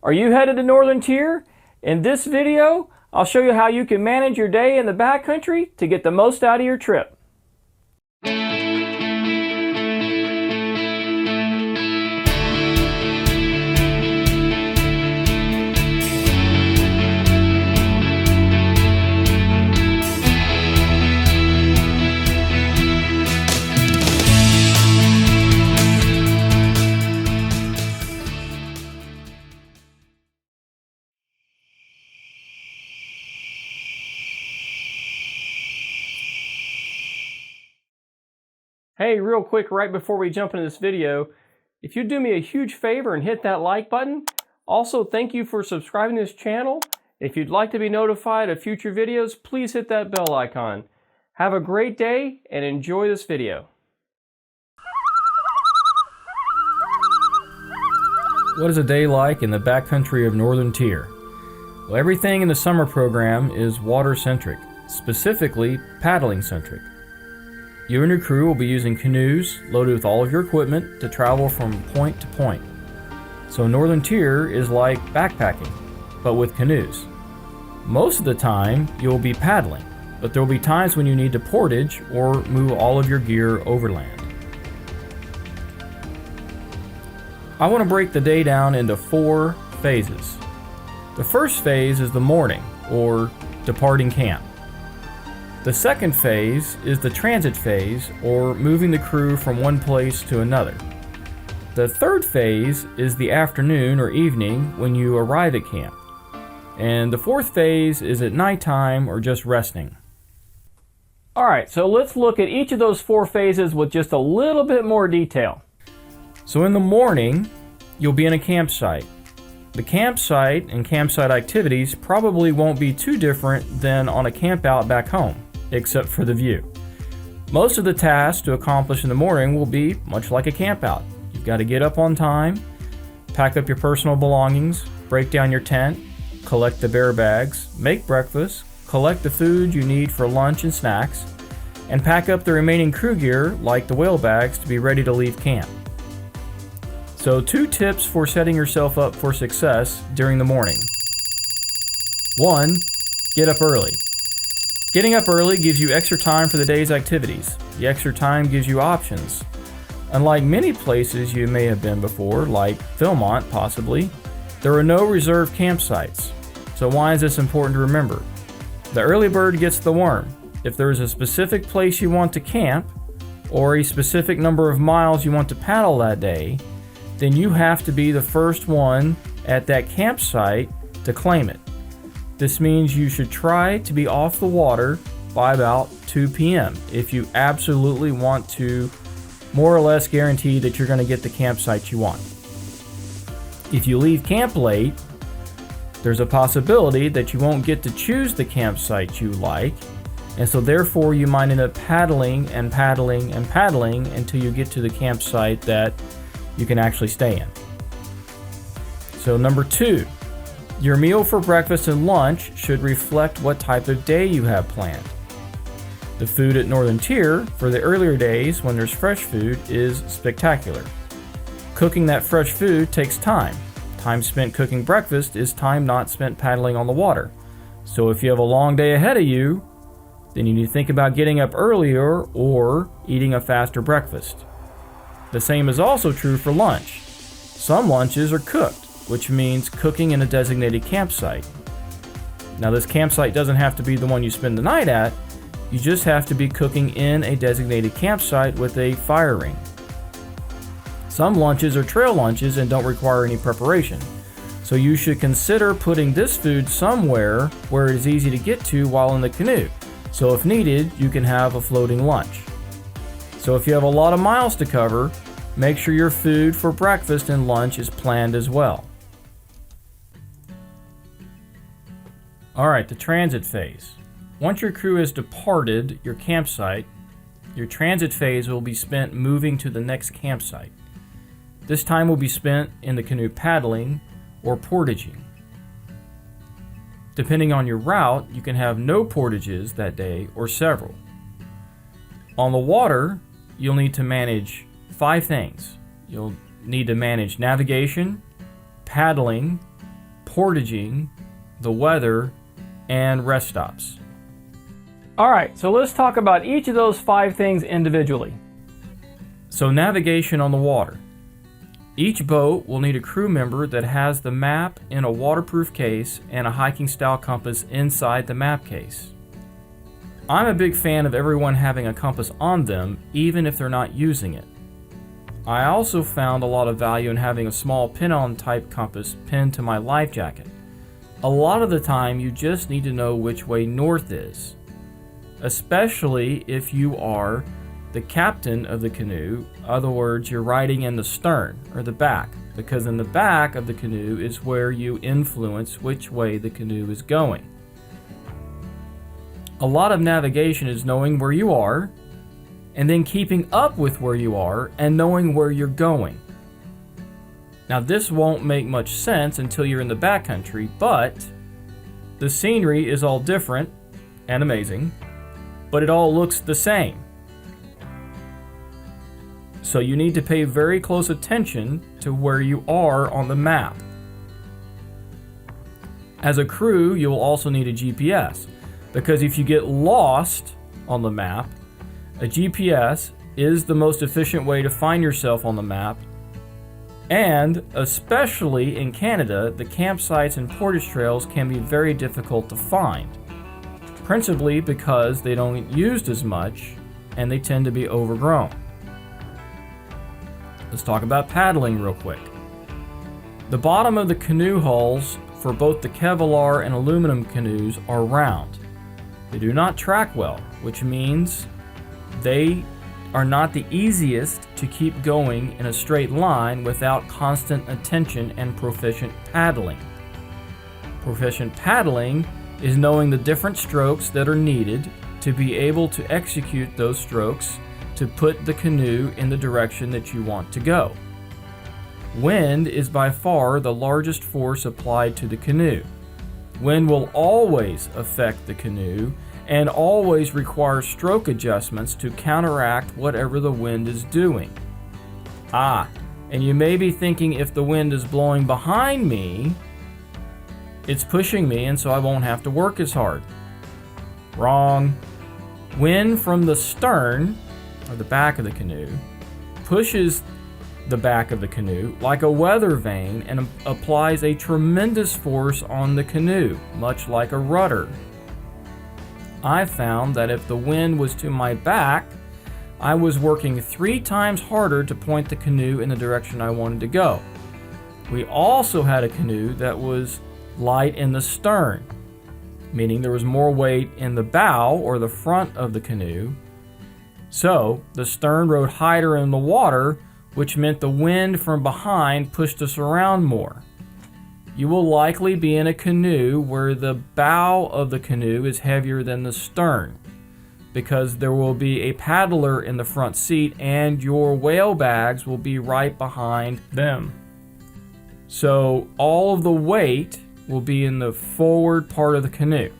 Are you headed to Northern Tier? In this video, I'll show you how you can manage your day in the backcountry to get the most out of your trip. Hey, real quick, right before we jump into this video, if you'd do me a huge favor and hit that like button. Also, thank you for subscribing to this channel. If you'd like to be notified of future videos, please hit that bell icon. Have a great day and enjoy this video. What is a day like in the backcountry of Northern Tier? Well, everything in the summer program is water-centric, specifically paddling-centric. You and your crew will be using canoes loaded with all of your equipment to travel from point to point. So Northern Tier is like backpacking, but with canoes. Most of the time, you'll be paddling, but there will be times when you need to portage or move all of your gear overland. I want to break the day down into 4 phases. The first phase is the morning, or departing camp. The second phase is the transit phase, or moving the crew from one place to another. The third phase is the afternoon or evening when you arrive at camp. And the fourth phase is at nighttime or just resting. Alright, so let's look at each of those 4 phases with just a little bit more detail. So in the morning, you'll be in a campsite. The campsite and campsite activities probably won't be too different than on a campout back home, except for the view. Most of the tasks to accomplish in the morning will be much like a campout. You've got to get up on time, pack up your personal belongings, break down your tent, collect the bear bags, make breakfast, collect the food you need for lunch and snacks, and pack up the remaining crew gear like the whale bags to be ready to leave camp. So 2 tips for setting yourself up for success during the morning. 1. Get up early. Getting up early gives you extra time for the day's activities. The extra time gives you options. Unlike many places you may have been before, like Philmont possibly, there are no reserved campsites. So why is this important to remember? The early bird gets the worm. If there is a specific place you want to camp, or a specific number of miles you want to paddle that day, then you have to be the first one at that campsite to claim it. This means you should try to be off the water by about 2 p.m. if you absolutely want to more or less guarantee that you're going to get the campsite you want. If you leave camp late, there's a possibility that you won't get to choose the campsite you like, and so therefore you might end up paddling and paddling and paddling until you get to the campsite that you can actually stay in. So number 2. Your meal for breakfast and lunch should reflect what type of day you have planned. The food at Northern Tier for the earlier days when there's fresh food is spectacular. Cooking that fresh food takes time. Time spent cooking breakfast is time not spent paddling on the water. So if you have a long day ahead of you, then you need to think about getting up earlier or eating a faster breakfast. The same is also true for lunch. Some lunches are cooked, which means cooking in a designated campsite. Now this campsite doesn't have to be the one you spend the night at, you just have to be cooking in a designated campsite with a fire ring. Some lunches are trail lunches and don't require any preparation, so you should consider putting this food somewhere where it is easy to get to while in the canoe, so if needed, you can have a floating lunch. So if you have a lot of miles to cover, make sure your food for breakfast and lunch is planned as well. Alright, the transit phase. Once your crew has departed your campsite, your transit phase will be spent moving to the next campsite. This time will be spent in the canoe paddling or portaging. Depending on your route, you can have no portages that day or several. On the water, you'll need to manage 5 things. You'll need to manage navigation, paddling, portaging, the weather, and rest stops. Alright, so let's talk about each of those 5 things individually. So navigation on the water. Each boat will need a crew member that has the map in a waterproof case and a hiking style compass inside the map case. I'm a big fan of everyone having a compass on them, even if they're not using it. I also found a lot of value in having a small pin-on type compass pinned to my life jacket. A lot of the time you just need to know which way north is, especially if you are the captain of the canoe. In other words, you're riding in the stern or the back, because in the back of the canoe is where you influence which way the canoe is going. A lot of navigation is knowing where you are and then keeping up with where you are and knowing where you're going. Now this won't make much sense until you're in the backcountry, but the scenery is all different and amazing, but it all looks the same. So you need to pay very close attention to where you are on the map. As a crew, you will also need a GPS, because if you get lost on the map, a GPS is the most efficient way to find yourself on the map. And especially in Canada, the campsites and portage trails can be very difficult to find, principally because they don't get used as much and they tend to be overgrown. Let's talk about paddling real quick. The bottom of the canoe hulls for both the Kevlar and aluminum canoes are round. They do not track well, which means they are not the easiest to keep going in a straight line without constant attention and proficient paddling. Proficient paddling is knowing the different strokes that are needed to be able to execute those strokes to put the canoe in the direction that you want to go. Wind is by far the largest force applied to the canoe. Wind will always affect the canoe and always require stroke adjustments to counteract whatever the wind is doing. And you may be thinking, if the wind is blowing behind me, it's pushing me and so I won't have to work as hard. Wrong. Wind from the stern, or the back of the canoe, pushes the back of the canoe like a weather vane and applies a tremendous force on the canoe, much like a rudder. I found that if the wind was to my back, I was working 3 times harder to point the canoe in the direction I wanted to go. We also had a canoe that was light in the stern, meaning there was more weight in the bow or the front of the canoe. So the stern rode higher in the water, which meant the wind from behind pushed us around more. You will likely be in a canoe where the bow of the canoe is heavier than the stern, because there will be a paddler in the front seat and your whale bags will be right behind them. So all of the weight will be in the forward part of the canoe.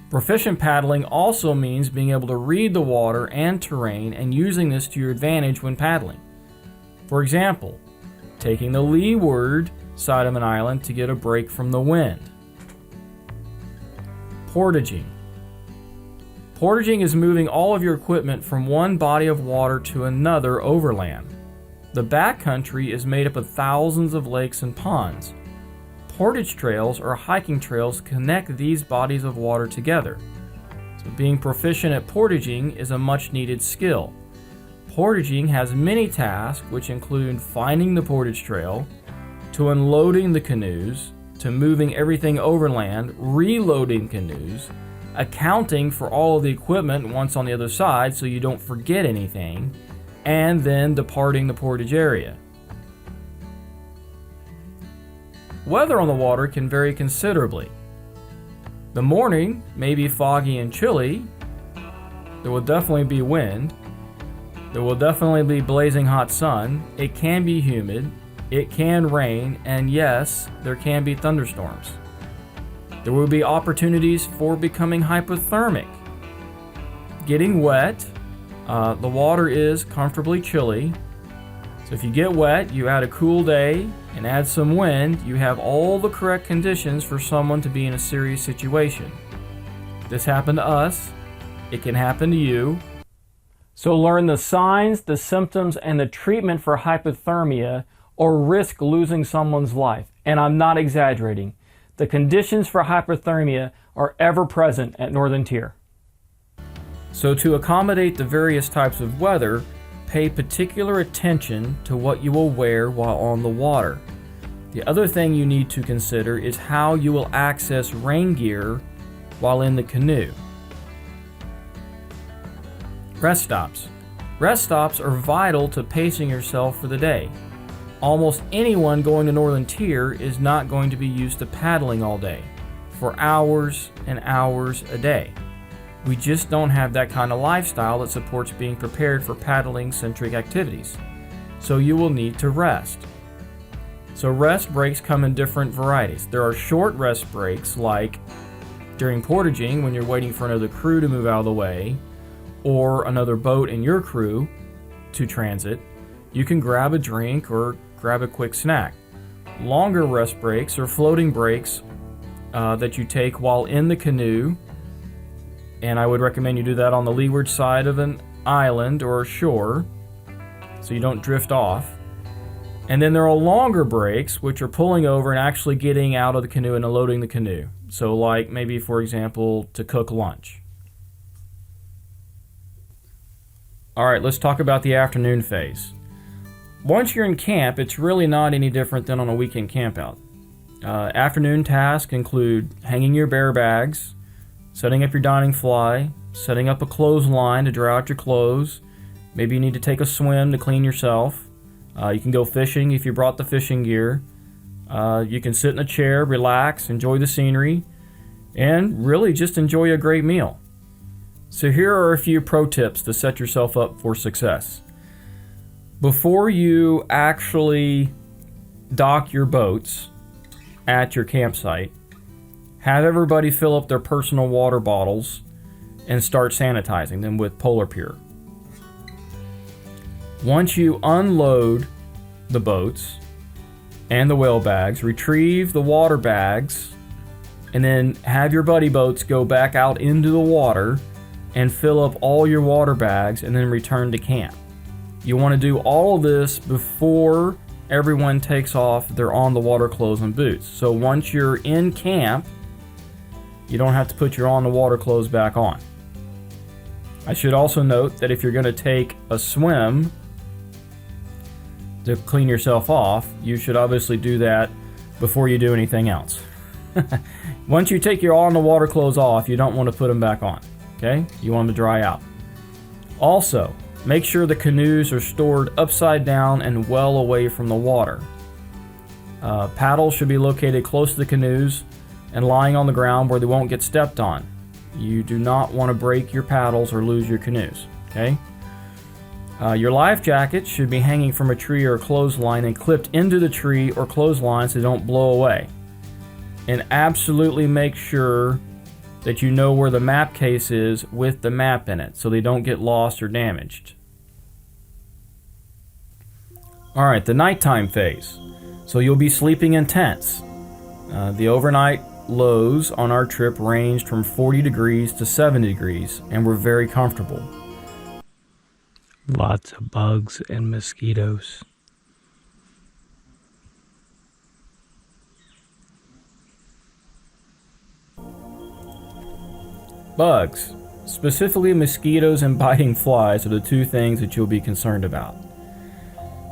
Proficient paddling also means being able to read the water and terrain and using this to your advantage when paddling. For example, taking the leeward side of an island to get a break from the wind. Portaging. Portaging is moving all of your equipment from one body of water to another overland. The backcountry is made up of thousands of lakes and ponds. Portage trails or hiking trails connect these bodies of water together. So being proficient at portaging is a much needed skill. Portaging has many tasks, which include finding the portage trail, to unloading the canoes, to moving everything overland, reloading canoes, accounting for all of the equipment once on the other side so you don't forget anything, and then departing the portage area. Weather on the water can vary considerably. The morning may be foggy and chilly. There will definitely be wind. There will definitely be blazing hot sun. It can be humid. It can rain. And yes, there can be thunderstorms. There will be opportunities for becoming hypothermic. Getting wet. The water is comfortably chilly. So if you get wet, you add a cool day and add some wind, you have all the correct conditions for someone to be in a serious situation. This happened to us. It can happen to you. So learn the signs, the symptoms, and the treatment for hypothermia or risk losing someone's life. And I'm not exaggerating. The conditions for hypothermia are ever present at Northern Tier. So to accommodate the various types of weather, pay particular attention to what you will wear while on the water. The other thing you need to consider is how you will access rain gear while in the canoe. Rest stops. Rest stops are vital to pacing yourself for the day. Almost anyone going to Northern Tier is not going to be used to paddling all day, for hours and hours a day. We just don't have that kind of lifestyle that supports being prepared for paddling-centric activities. So you will need to rest. So rest breaks come in different varieties. There are short rest breaks like during portaging when you're waiting for another crew to move out of the way, or another boat and your crew to transit. You can grab a drink or grab a quick snack. Longer rest breaks are floating breaks that you take while in the canoe, and I would recommend you do that on the leeward side of an island or a shore so you don't drift off. And then there are longer breaks, which are pulling over and actually getting out of the canoe and unloading the canoe. So like maybe, for example, to cook lunch. All right, let's talk about the afternoon phase. Once you're in camp, it's really not any different than on a weekend campout. Afternoon tasks include hanging your bear bags, setting up your dining fly, setting up a clothesline to dry out your clothes. Maybe you need to take a swim to clean yourself. You can go fishing if you brought the fishing gear. You can sit in a chair, relax, enjoy the scenery, and really just enjoy a great meal. So here are a few pro tips to set yourself up for success. Before you actually dock your boats at your campsite, have everybody fill up their personal water bottles and start sanitizing them with Polar Pure. Once you unload the boats and the whale bags, retrieve the water bags, and then have your buddy boats go back out into the water and fill up all your water bags and then return to camp. You want to do all of this before everyone takes off their on-the-water clothes and boots. So once you're in camp, you don't have to put your on-the-water clothes back on. I should also note that if you're going to take a swim to clean yourself off, you should obviously do that before you do anything else. Once you take your on-the-water clothes off, you don't want to put them back on. Okay? You want them to dry out. Also, make sure the canoes are stored upside down and well away from the water. Paddles should be located close to the canoes and lying on the ground where they won't get stepped on. You do not want to break your paddles or lose your canoes. Okay? Your life jacket should be hanging from a tree or a clothesline and clipped into the tree or clothesline so they don't blow away. And absolutely make sure that you know where the map case is with the map in it so they don't get lost or damaged. Alright, the nighttime phase. So you'll be sleeping in tents. The overnight lows on our trip ranged from 40 degrees to 70 degrees and were very comfortable. Lots of bugs and mosquitoes. Bugs, specifically mosquitoes and biting flies, are the two things that you'll be concerned about.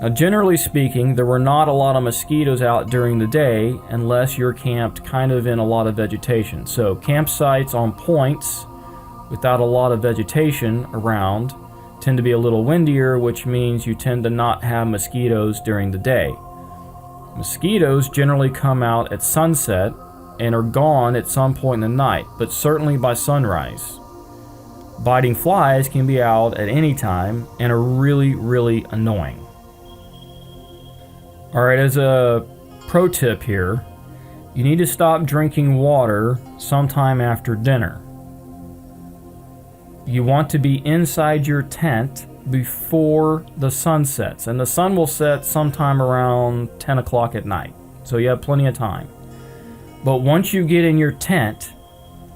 Now, generally speaking, there were not a lot of mosquitoes out during the day unless you're camped kind of in a lot of vegetation. So campsites on points without a lot of vegetation around tend to be a little windier, which means you tend to not have mosquitoes during the day. Mosquitoes generally come out at sunset and are gone at some point in the night, but certainly by sunrise. Biting flies can be out at any time and are really, really annoying. Alright, as a pro tip here, you need to stop drinking water sometime after dinner. You want to be inside your tent before the sun sets, and the sun will set sometime around 10 o'clock at night, so you have plenty of time. But once you get in your tent,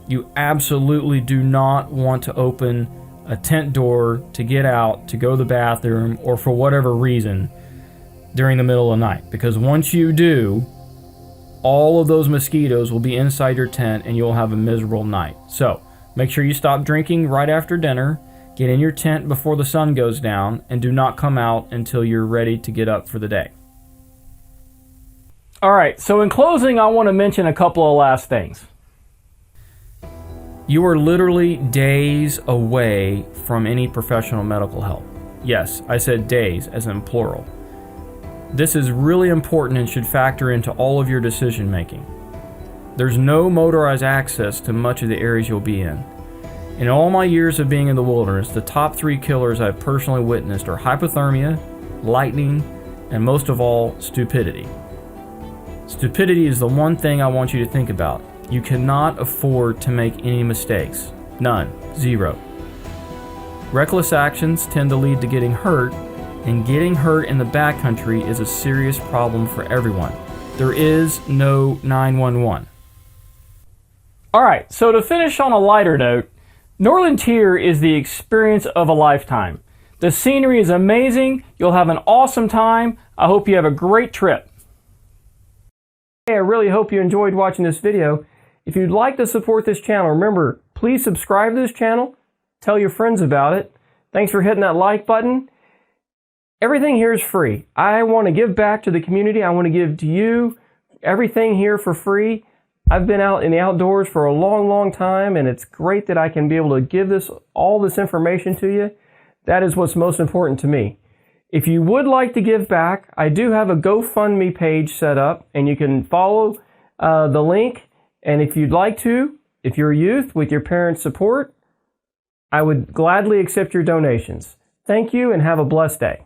you absolutely do not want to open a tent door to get out, to go to the bathroom, or for whatever reason during the middle of the night. Because once you do, all of those mosquitoes will be inside your tent and you'll have a miserable night. So make sure you stop drinking right after dinner, get in your tent before the sun goes down, and do not come out until you're ready to get up for the day. All right, so in closing, I want to mention a couple of last things. You are literally days away from any professional medical help. Yes, I said days as in plural. This is really important and should factor into all of your decision making. There's no motorized access to much of the areas you'll be in. In all my years of being in the wilderness, the top 3 killers I've personally witnessed are hypothermia, lightning, and most of all, stupidity. Stupidity is the one thing I want you to think about. You cannot afford to make any mistakes. None. Zero. Reckless actions tend to lead to getting hurt, and getting hurt in the backcountry is a serious problem for everyone. There is no 911. All right, so to finish on a lighter note, Northern Tier is the experience of a lifetime. The scenery is amazing. You'll have an awesome time. I hope you have a great trip. Hey, I really hope you enjoyed watching this video. If you'd like to support this channel, remember, please subscribe to this channel. Tell your friends about it. Thanks for hitting that like button. Everything here is free. I want to give back to the community. I want to give to you everything here for free. I've been out in the outdoors for a long, long time, and it's great that I can be able to give all this information to you. That is what's most important to me. If you would like to give back, I do have a GoFundMe page set up, and you can follow the link. And if you'd like to, if you're a youth with your parents' support, I would gladly accept your donations. Thank you and have a blessed day.